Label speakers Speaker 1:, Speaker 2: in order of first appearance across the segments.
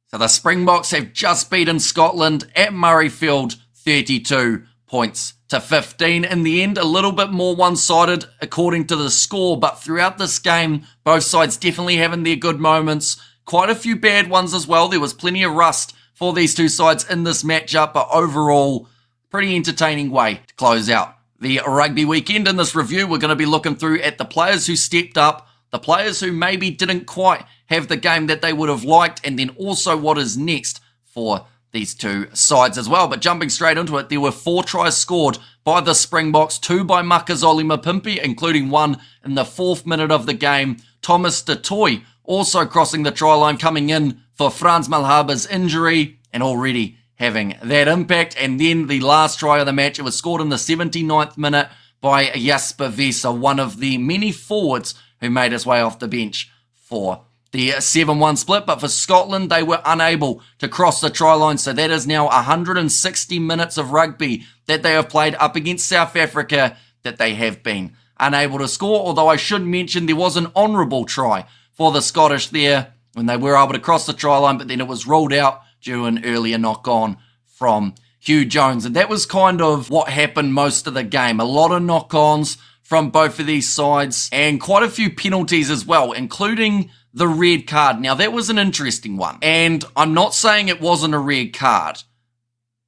Speaker 1: So the Springboks have just beaten Scotland at Murrayfield 32 points to 15. In the end, a little bit more one-sided according to the score, but throughout this game, both sides definitely having their good moments. Quite a few bad ones as well. There was plenty of rust for these two sides in this matchup, but overall, pretty entertaining way to close out the rugby weekend. In this review, we're going to be looking through at the players who stepped up, the players who maybe didn't quite have the game that they would have liked, and then also what is next for these two sides as well. But jumping straight into it, there were 4 tries scored by the Springboks, 2 by Makazole Mapimpi, including one in the 4th minute of the game. Thomas de Toy also crossing the try line, coming in for Frans Malherbe's injury and already having that impact. And then the last try of the match, it was scored in the 79th minute by Jasper Vesa, one of the many forwards who made his way off the bench for the 7-1 split. But for Scotland, they were unable to cross the try line, so that is now 160 minutes of rugby that they have played up against South Africa that they have been unable to score. Although I should mention there was an honourable try for the Scottish there when they were able to cross the try line, but then it was ruled out due to an earlier knock-on from Hugh Jones. And that was kind of what happened most of the game. A lot of knock-ons from both of these sides and quite a few penalties as well, including the red card. Now, that was an interesting one. And I'm not saying it wasn't a red card,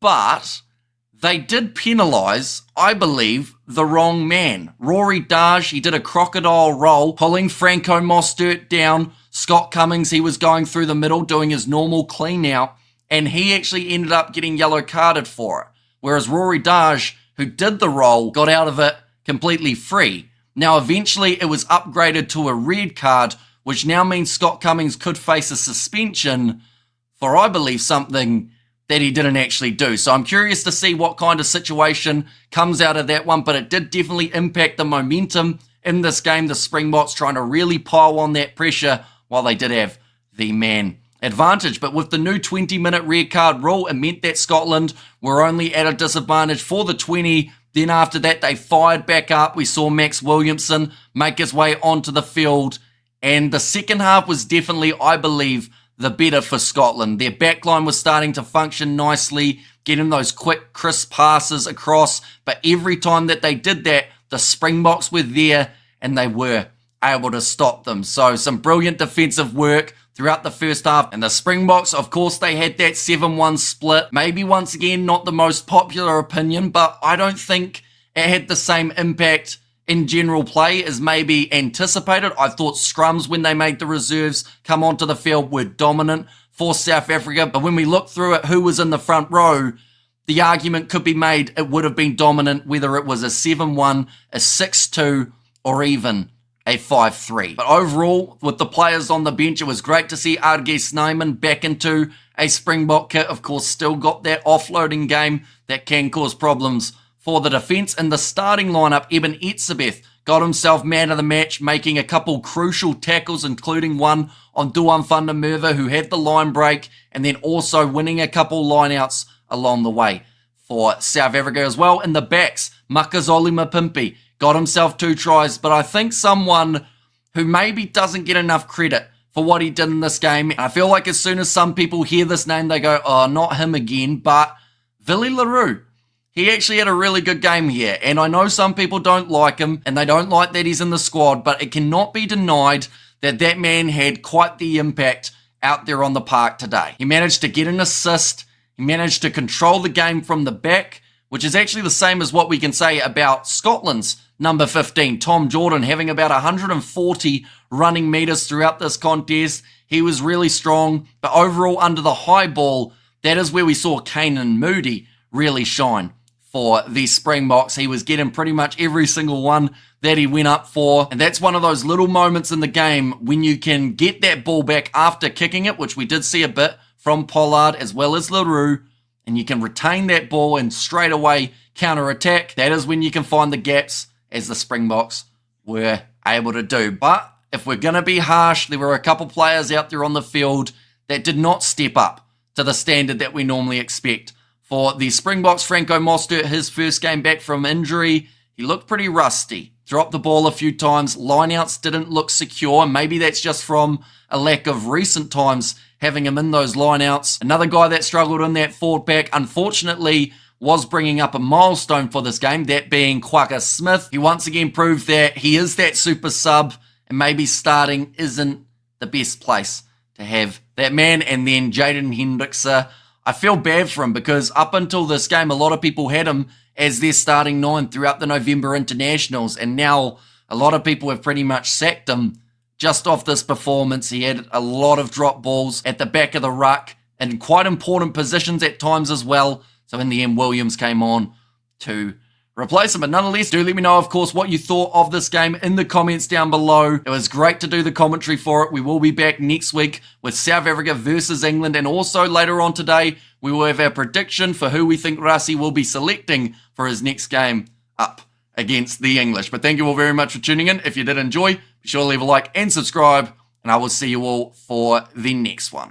Speaker 1: but they did penalise, I believe, the wrong man. Rory Darge, he did a crocodile roll, pulling Franco Mostert down. Scott Cummings, he was going through the middle, doing his normal clean out, and he actually ended up getting yellow carded for it. Whereas Rory Darge, who did the roll, got out of it completely free. Now, eventually, it was upgraded to a red card, which now means Scott Cummings could face a suspension for, I believe, something that he didn't actually do. So I'm curious to see what kind of situation comes out of that one, but it did definitely impact the momentum in this game. The Springboks trying to really pile on that pressure while they did have the man advantage. But with the new 20-minute red card rule, it meant that Scotland were only at a disadvantage for the 20. Then after that, they fired back up. We saw Max Williamson make his way onto the field. And the second half was definitely, I believe, the better for Scotland. Their backline was starting to function nicely, getting those quick, crisp passes across. But every time that they did that, the Springboks were there and they were able to stop them. So some brilliant defensive work throughout the first half. And the Springboks, of course, they had that 7-1 split. Maybe once again, not the most popular opinion, but I don't think it had the same impact in general play as maybe anticipated. I thought scrums, when they made the reserves come onto the field, were dominant for South Africa. But when we look through at who was in the front row, the argument could be made it would have been dominant whether it was a 7-1, a 6-2, or even a 5-3. But overall, with the players on the bench, it was great to see Arge Snyman back into a Springbok kit. Of course, still got that offloading game that can cause problems for the defence. In the starting lineup, Eben Etzebeth got himself man of the match, making a couple crucial tackles, including one on Duan van der Merwe, who had the line break, and then also winning a couple lineouts along the way for South Africa as well. In the backs, Makazole Mapimpi got himself 2 tries, but I think someone who maybe doesn't get enough credit for what he did in this game. I feel like as soon as some people hear this name, they go, oh, not him again, but Willie le Roux. He actually had a really good game here, and I know some people don't like him, and they don't like that he's in the squad, but it cannot be denied that that man had quite the impact out there on the park today. He managed to get an assist, he managed to control the game from the back, which is actually the same as what we can say about Scotland's number 15, Tom Jordan, having about 140 running meters throughout this contest. He was really strong, but overall under the high ball, that is where we saw Canan Moodie really shine for the Springboks. He was getting pretty much every single one that he went up for, and that's one of those little moments in the game when you can get that ball back after kicking it, which we did see a bit from Pollard as well as le Roux, and you can retain that ball and straight away counter-attack. That is when you can find the gaps, as the Springboks were able to do. But if we're going to be harsh, there were a couple players out there on the field that did not step up to the standard that we normally expect. For the Springboks, Franco Mostert, his first game back from injury, he looked pretty rusty. Dropped the ball a few times. Lineouts didn't look secure. Maybe that's just from a lack of recent times having him in those lineouts. Another guy that struggled in that forward pack, unfortunately, was bringing up a milestone for this game, that being Quagga Smith. He once again proved that he is that super sub, and maybe starting isn't the best place to have that man. And then Jaden Hendrickse, I feel bad for him because up until this game, a lot of people had him as their starting 9 throughout the November internationals, and now a lot of people have pretty much sacked him just off this performance. He had a lot of drop balls at the back of the ruck in quite important positions at times as well. So in the end, Williams came on to replace him. But nonetheless, do let me know, of course, what you thought of this game in the comments down below. It was great to do the commentary for it. We will be back next week with South Africa versus England. And also later on today, we will have our prediction for who we think Rassie will be selecting for his next game up against the English. But thank you all very much for tuning in. If you did enjoy, be sure to leave a like and subscribe. And I will see you all for the next one.